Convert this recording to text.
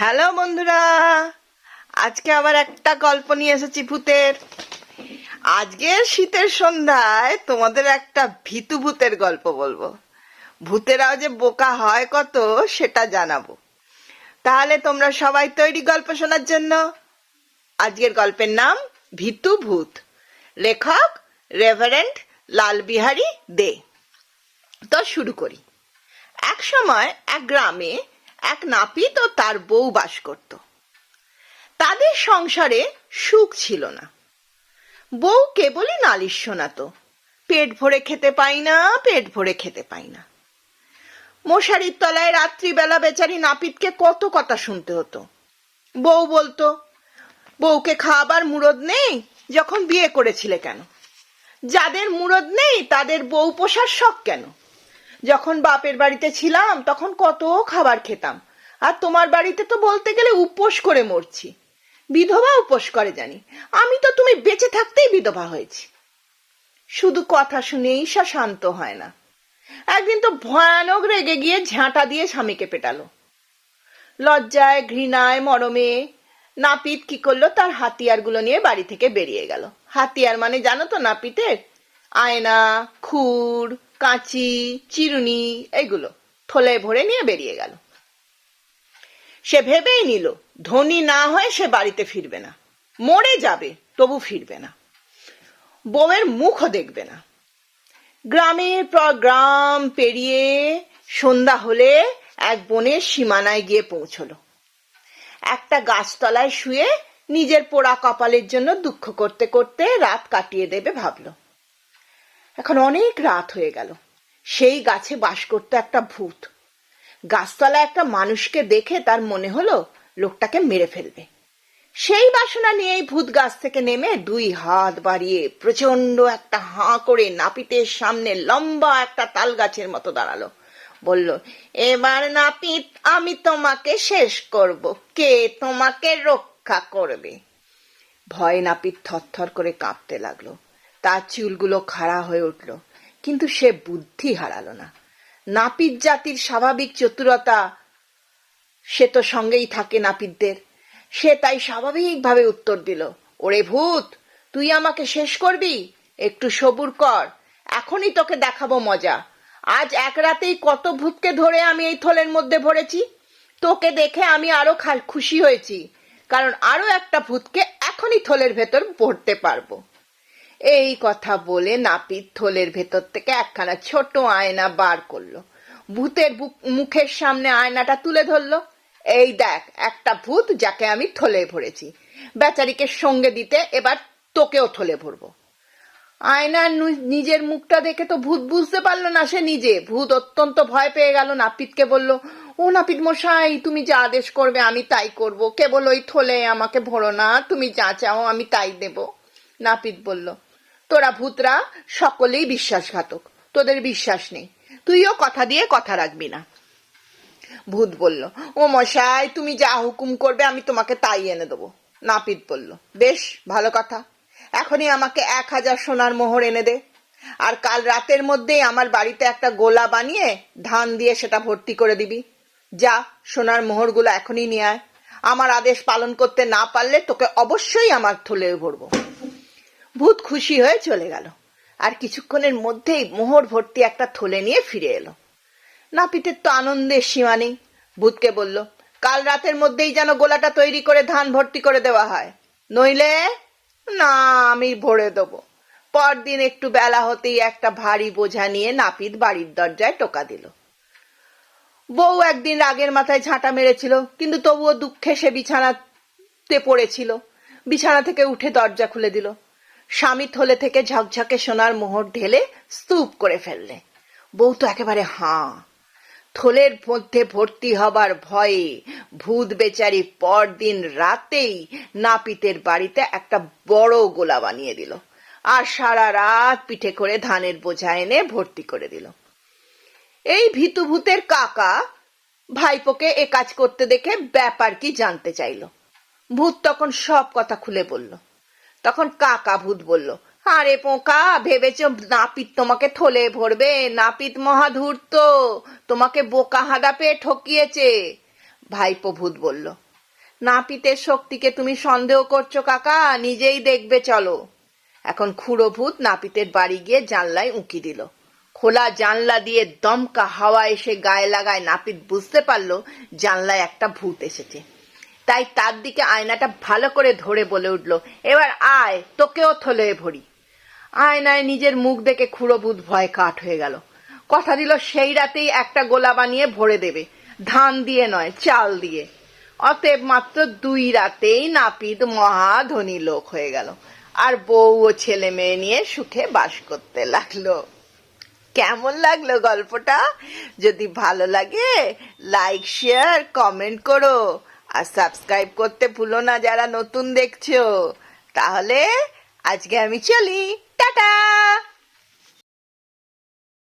Hello বন্ধুরা, আজকে আবার একটা গল্প নিয়ে এসেছি ভূতের। আজকের শীতের সন্ধ্যায় তোমাদের একটা ভীতু ভূতের গল্প বলবো। ভূতেরাও যে বোকা হয় কত সেটা জানাবো। তাহলে তোমরা সবাই তৈরি গল্প শোনার জন্য? আজকের গল্পের নাম ভীতু ভূত। লেখক রেভারেন্ড লালবিহারী দে। তো শুরু করি। এক সময় এক গ্রামে এক নাপিত ও তার বউ বাস করত। তাদের সংসারে সুখ ছিল না। বউ কেবলই নালিশ শোনাতো, পেট ভরে খেতে পাই না, পেট ভরে খেতে পাই না। মশারির তলায় রাত্রিবেলা বেচারি নাপিতকে কত কথা শুনতে হতো। বউ বলতো, বউকে খাওয়াবার মুরদ নেই, যখন বিয়ে করেছিলে কেন? যাদের মুরদ নেই তাদের বউ পোষার শখ কেন? যখন বাপের বাড়িতে ছিলাম তখন কত খাবার খেতাম, আর তোমার বাড়িতে তো বলতে গেলে উপোস করে মরছি। বিধবা উপোস করে জানি, আমি তো তুমি বেঁচে থাকতেই বিধবা হয়েছি। শুধু কথা শুনেই ঈশা শান্ত হয় না। একদিন তো ভয়ানক রেগে গিয়ে ঝাঁটা দিয়ে স্বামীকে পেটালো। লজ্জায় ঘৃণায় মরমে নাপিত কি করলো, তার হাতিয়ারগুলো নিয়ে বাড়ি থেকে বেরিয়ে গেল। হাতিয়ার মানে জানো তো নাপিতের? আয়না, খুর, কাঁচি, চিরুনি, এগুলো থলে ভরে নিয়ে বেরিয়ে গেল। সে ভেবেই নিল ধনী না হয়ে সে বাড়িতে ফিরবে না, মরে যাবে তবু ফিরবে না, বউয়ের মুখও দেখবে না। গ্রামের পর গ্রাম পেরিয়ে সন্ধ্যা হলে এক বনের সীমানায় গিয়ে পৌঁছলো। একটা গাছতলায় শুয়ে নিজের পোড়া কপালের জন্য দুঃখ করতে করতে রাত কাটিয়ে দেবে ভাবল। এখন অনেক রাত হয়ে গেল। সেই গাছে বাস করতো একটা ভূত। গাছতলায় একটা মানুষকে দেখে তার মনে হলো লোকটাকে মেরে ফেলবে। সেই বাসনা নিয়েই ভূত গাছ থেকে নেমে দুই হাত বাড়িয়ে প্রচন্ড একটা হাঁ করে নাপিতের সামনে লম্বা একটা তাল গাছের মতো দাঁড়ালো। বলল, এবার নাপিত আমি তোমাকে শেষ করব, কে তোমাকে রক্ষা করবে? ভয়ে নাপিত থরথর করে কাঁপতে লাগলো। তার চুলগুলো খাড়া হয়ে উঠল, কিন্তু সে বুদ্ধি হারালো না। নাপিত জাতির স্বাভাবিক চতুরতা সে তো সঙ্গেই থাকে নাপিতদের। সে তাই স্বাভাবিকভাবে উত্তর দিল, ওরে ভূত, তুই আমাকে শেষ করবি? একটু সবুর কর, এখনই তোকে দেখাবো মজা। আজ এক রাতেই কত ভূতকে ধরে আমি এই থলের মধ্যে ভরেছি। তোকে দেখে আমি আরো খুশি হয়েছি, কারণ আরো একটা ভূতকে এখনই থলের ভেতর ভরতে পারবো। এই কথা বলে নাপিত থলের ভেতর থেকে একখানা ছোট আয়না বার করলো। ভূতের মুখের সামনে আয়নাটা তুলে ধরলো। এই দেখ একটা ভূত যাকে আমি থলে ভরেছি, বেচারিকে সঙ্গে দিতে এবার তোকেও থলে ভরবো। আয়নার নিজের মুখটা দেখে তো ভূত বুঝতে পারলো না সে নিজে। ভূত অত্যন্ত ভয় পেয়ে গেল, নাপিতকে বলল, ও নাপিত মশাই, তুমি যা আদেশ করবে আমি তাই করব, কেবল ওই থলে আমাকে ভরো না, তুমি যা চাও আমি তাই দেব। নাপিত বলল, তোরা ভূতরা সকলেই বিশ্বাসঘাতক, তোদের বিশ্বাস নেই, তুইও কথা দিয়ে কথা রাখবি না। ভূত বলল, ও মশাই, তুমি যা হুকুম করবে আমি তোমাকে তাই এনে দেবো। নাপিত বলল, বেশ ভালো কথা, এখনই আমাকে 1000 সোনার মোহর এনে দে, আর কাল রাতের মধ্যেই আমার বাড়িতে একটা গোলা বানিয়ে ধান দিয়ে সেটা ভর্তি করে দিবি। যা, সোনার মোহরগুলো এখনই নিয়ে আয়। আমার আদেশ পালন করতে না পারলে তোকে অবশ্যই আমার থলে ভরবো। ভূত খুশি হয়ে চলে গেল, আর কিছুক্ষণের মধ্যেই মোহর ভর্তি একটা থলে নিয়ে ফিরে এলো। নাপিতের তো আনন্দের সীমা নেই। ভূতকে বলল, কাল রাতের মধ্যেই যেন গোলাটা তৈরি করে ধান ভর্তি করে দেওয়া হয়, নইলে না আমি ভরে দেবো। পরদিন একটু বেলা হতেই একটা ভারী বোঝা নিয়ে নাপিত বাড়ির দরজায় টোকা দিল। বউ একদিন রাগের মাথায় ঝাঁটা মেরেছিল, কিন্তু তবুও দুঃখে সে বিছানাতে পড়েছিল। বিছানা থেকে উঠে দরজা খুলে দিল। স্বামী থলে থেকে ঝকঝকে সোনার মোহর ঢেলে স্তূপ করে ফেললে। বউ তো একেবারে হাঁ। থলের মধ্যে ভর্তি হবার ভয়ে ভূত বেচারি পরদিন রাতেই নাপিতের বাড়িতে একটা বড় গোলা বানিয়ে দিল, আর সারা রাত পিঠে করে ধানের বোঝা এনে ভর্তি করে দিল। এই ভীতু ভূতের কাকা ভাইপোকে এ কাজ করতে দেখে ব্যাপার কি জানতে চাইল। ভূত তখন সব কথা খুলে বলল। তখন কাকা ভূত বলল, আরে পোকা, ভেবেছ নাপিত তোমাকে থলে ভরবে? নাপিত মহাধূর্ত, তোমাকে বোকা হাদা পেয়ে ঠকিয়েছে। ভাইপো ভূত বলল, নাপিতের শক্তিকে তুমি সন্দেহ করছো কাকা? নিজেই দেখবে চলো। এখন খুড়ো ভূত নাপিতের বাড়ি গিয়ে জানলায় উঁকি দিল। খোলা জানলা দিয়ে দমকা হাওয়া এসে গায়ে লাগায় নাপিত বুঝতে পারলো জানলায় একটা ভূত এসেছে। তাই তার দিকে আয়নাটা ভালো করে ধরে বলে উঠল, এবার আয়, তোকেও থলে ভরি। আয়নায় নিজের মুখ দেখে খুড়ো ভূত ভয় কাঠ হয়ে গেল। কথা দিল সেই রাতেই একটা গোলা বানিয়ে ভরে দেবে, ধান দিয়ে নয়, চাল দিয়ে। অতএব মাত্র 2 রাতেই নাপিত মহা ধনী লোক হয়ে গেল, আর বউ ও ছেলে মেয়ে নিয়ে সুখে বাস করতে লাগলো। কেমন লাগলো গল্পটা? যদি ভালো লাগে লাইক, শেয়ার, কমেন্ট করো, আর সাবস্ক্রাইব করতে ভুলো না যারা নতুন দেখছো। তাহলে আজকে আমি চলি, টাটা।